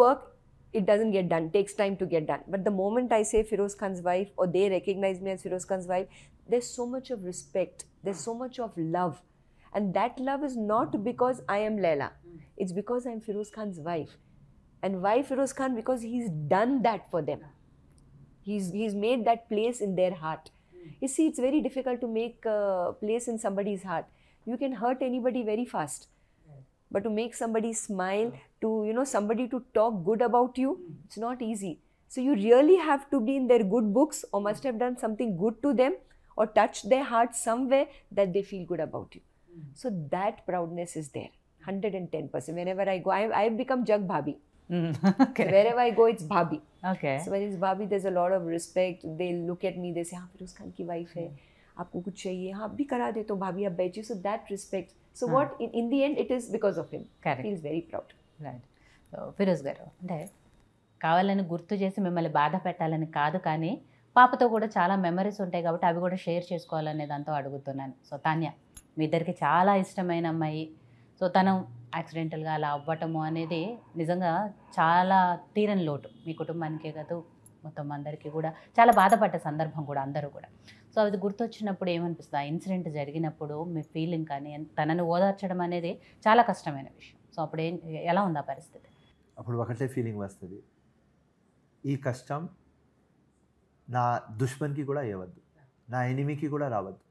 work, it doesn't get done, takes time to get done. But the moment I say Feroz Khan's wife, or they recognize me as Feroz Khan's wife, there's so much of respect, there's so much of love. And that love is not because I am Laila, it's because I'm Feroz Khan's wife. And why Feroz Khan? Because he's done that for them. He's made that place in their heart. You see, it's very difficult to make a place in somebody's heart. You can hurt anybody very fast. But to make somebody smile, to, somebody to talk good about you, it's not easy. So you really have to be in their good books, or must have done something good to them, or touched their heart somewhere that they feel good about you. So that proudness is there, 110%. Whenever I go, I've become Jag Bhabhi. Okay. So wherever I go, it's Bhabhi. Okay. So when it's Bhabhi, there's a lot of respect. They look at me, they say, हाँ Feroz Khan की wife है, आपको कुछ चाहिए, हाँ अभी करा दे तो भाभी आप बैठिए. So that respect. So what in the end it is because of him. Correct. He feels very proud. Right. So Firoz గారు, అంటే కావాలని గుర్తు చేసి మిమ్మల్ని బాధ పెట్టాలని కాదు, కానీ పాపతో కూడా చాలా మెమరీస్ ఉంటాయి కాబట్టి అవి కూడా షేర్ చేసుకోవాలనే దాంతో అడుగుతున్నాను. సో తాన్య, మీ ఇద్దరికి చాలా ఇష్టమైన అమ్మాయి. సో తను యాక్సిడెంటల్గా అలా అవ్వటము అనేది నిజంగా చాలా తీరని లోటు మీ కుటుంబానికే కాదు, మొత్తం అందరికీ కూడా చాలా బాధపడ్డ సందర్భం కూడా అందరూ కూడా. సో అది గుర్తొచ్చినప్పుడు ఏమనిపిస్తుంది? ఆ ఇన్సిడెంట్ జరిగినప్పుడు మీ ఫీలింగ్ కానీ, తనని ఓదార్చడం అనేది చాలా కష్టమైన విషయం. సో అప్పుడు ఎలా ఉంది ఆ పరిస్థితి? అప్పుడు ఒకటే ఫీలింగ్ వస్తుంది, ఈ కష్టం నా దుష్మన్కి కూడా ఇవ్వద్దు, నా ఎనిమికి కూడా రావద్దు.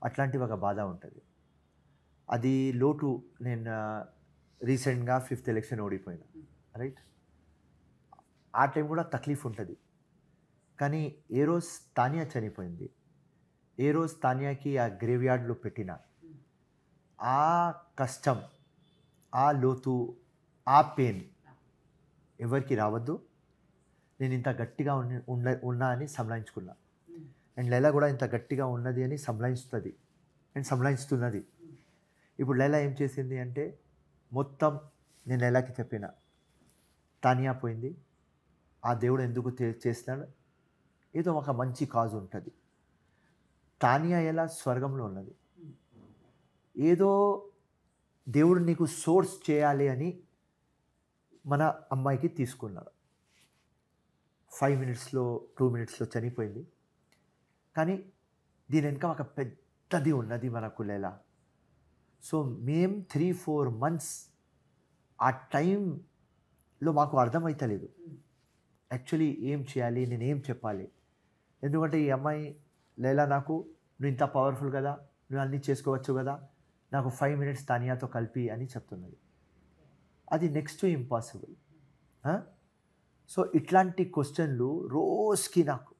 అట్లాంటి ఒక బాధ ఉంటుంది. అది లోటు. నేను రీసెంట్గా 5th ఎలక్షన్ ఓడిపోయినా, రైట్? ఆ టైం కూడా తక్లీఫ్ ఉంటుంది. కానీ ఏ రోజు తానియా చనిపోయింది, ఏ రోజు తానియాకి ఆ గ్రేవ్యార్డ్లో పెట్టిన ఆ కష్టం, ఆ లోతు, ఆ పెయిన్ ఎవరికి రావద్దు. నేను ఇంత గట్టిగా ఉన్నా అని సంలాయించుకున్నా. అండ్ లైలా కూడా ఇంత గట్టిగా ఉన్నది అని సంలాయిస్తుంది అండ్ సంలాయిస్తున్నది. ఇప్పుడు లైలా ఏం చేసింది అంటే, మొత్తం నేను లైలాకి చెప్పిన, తానియా పోయింది, ఆ దేవుడు ఎందుకు చేస్తున్నాడు, ఏదో ఒక మంచి కాజ్ ఉంటుంది. తానియా ఎలా స్వర్గంలో ఉన్నది, ఏదో దేవుడు నీకు సోర్స్ చేయాలి అని మన అమ్మాయికి తీసుకున్నాడు. 5 minutesలో 2 minutesలో చనిపోయింది. కానీ దీని వెనుక ఒక పెద్దది ఉన్నది మనకు లైలా. సో మేము 3-4 months ఆ టైంలో మాకు అర్థమవుతలేదు యాక్చువల్లీ ఏం చేయాలి, నేను ఏం చెప్పాలి. ఎందుకంటే ఈ అమ్మాయి లైలా నాకు, నువ్వు ఇంత పవర్ఫుల్ కదా, నువ్వు అన్నీ చేసుకోవచ్చు కదా, నాకు 5 minutes తానియాతో కలిపి అని చెప్తున్నది. అది నెక్స్ట్ టు ఇంపాసిబుల్. సో ఇట్లాంటి క్వశ్చన్లు రోజుకి నాకు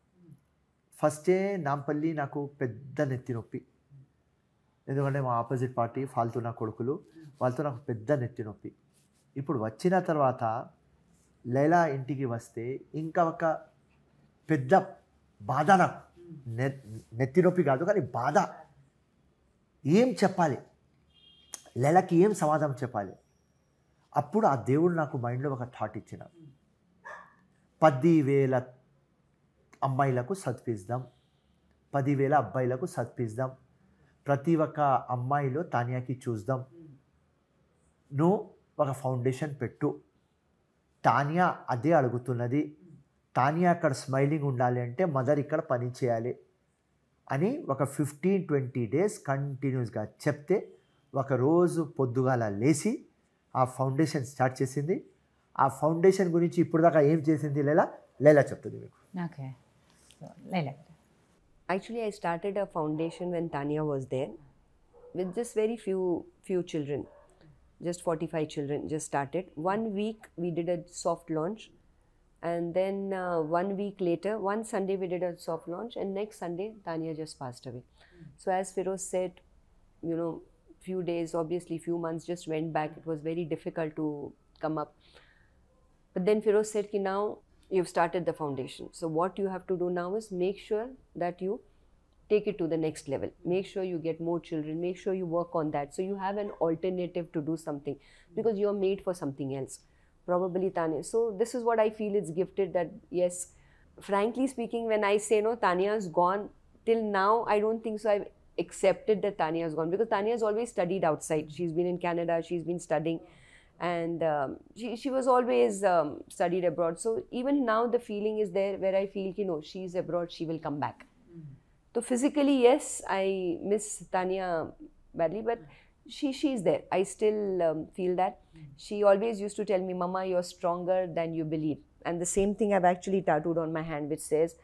ఫస్టే నాంపల్లి నాకు పెద్ద నెత్తి నొప్పి. ఎందుకంటే మా ఆపోజిట్ పార్టీ ఫాల్తూ నా కొడుకులు, వాళ్ళతో నాకు పెద్ద నెత్తి నొప్పి. ఇప్పుడు వచ్చిన తర్వాత లైలా ఇంటికి వస్తే ఇంకా ఒక పెద్ద బాధ నాకు. నెత్తి నొప్పి కాదు కానీ బాధ. ఏం చెప్పాలి, లైలాకి ఏం సమాధానం చెప్పాలి. అప్పుడు ఆ దేవుడు నాకు మైండ్లో ఒక థాట్ ఇచ్చిన, 10,000 అమ్మాయిలకు చదివిద్దాం, 10,000 అబ్బాయిలకు చదివిద్దాం, ప్రతి ఒక్క అమ్మాయిలో తానియాకి చూద్దాం. నువ్వు ఒక ఫౌండేషన్ పెట్టు, తానియా అదే అడుగుతున్నది, తానియా అక్కడ స్మైలింగ్ ఉండాలి అంటే మదర్ ఇక్కడ పని చేయాలి అని ఒక 15-20 days కంటిన్యూస్గా చెప్తే, ఒకరోజు పొద్దుగాల లేచి ఆ ఫౌండేషన్ స్టార్ట్ చేసింది. ఆ ఫౌండేషన్ గురించి ఇప్పుడు దాకా ఏం చేసింది లైలా చెప్తుంది మీకు. Okay, Laila. Actually, I started a foundation when Tanya was there, with just very few children, just 45 children. Just started. 1 week we did a soft launch, and then 1 week later, one Sunday we did a soft launch, and next Sunday Tanya just passed away. So as Feroz said, few days, obviously few months just went back. It was very difficult to come up. But then Feroz said, "Ki now you've started the foundation. So what you have to do now is make sure that you take it to the next level. Make sure you get more children. Make sure you work on that. So you have an alternative to do something, because you're made for something else." Probably Tanya. So this is what I feel is gifted, that yes, frankly speaking, when I say no, Tanya's gone, till now I don't think so I've accepted that Tanya's gone, because Tanya's always studied outside. She's been in Canada, she's been studying, And she was always studied abroad. So even now the feeling is there where I feel, you know, she's abroad, she will come back. So physically, yes, I miss Tanya badly, but she's there. I still feel that. She always used to tell me, Mama, you're stronger than you believe. And the same thing I've actually tattooed on my hand, which says,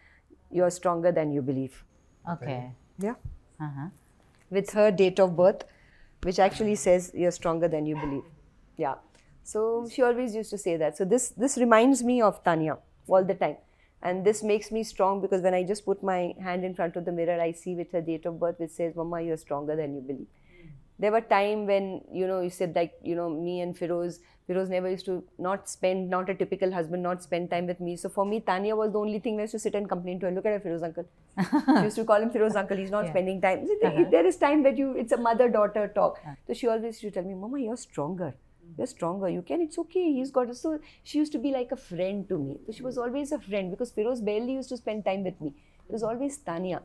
you're stronger than you believe. Okay. Yeah. Uh-huh. With her date of birth, which actually says, you're stronger than you believe. Yeah. So she always used to say that. So this reminds me of Tanya all the time. And this makes me strong because when I just put my hand in front of the mirror, I see with her date of birth, which says, Mama, you're stronger than you believe. There were times when, you know, you said like, you know, me and Feroz never used to not a typical husband, not spend time with me. So for me, Tanya was the only thing I used to sit and complain to her. Look at her, Feroz uncle. She used to call him Feroz uncle. He's not spending time. So there is time that it's a mother-daughter talk. So she always used to tell me, Mama, you're stronger. You're stronger. You can. It's okay. He's got it. So she used to be like a friend to me. So she was always a friend because Feroz barely used to spend time with me. It was always Tanya.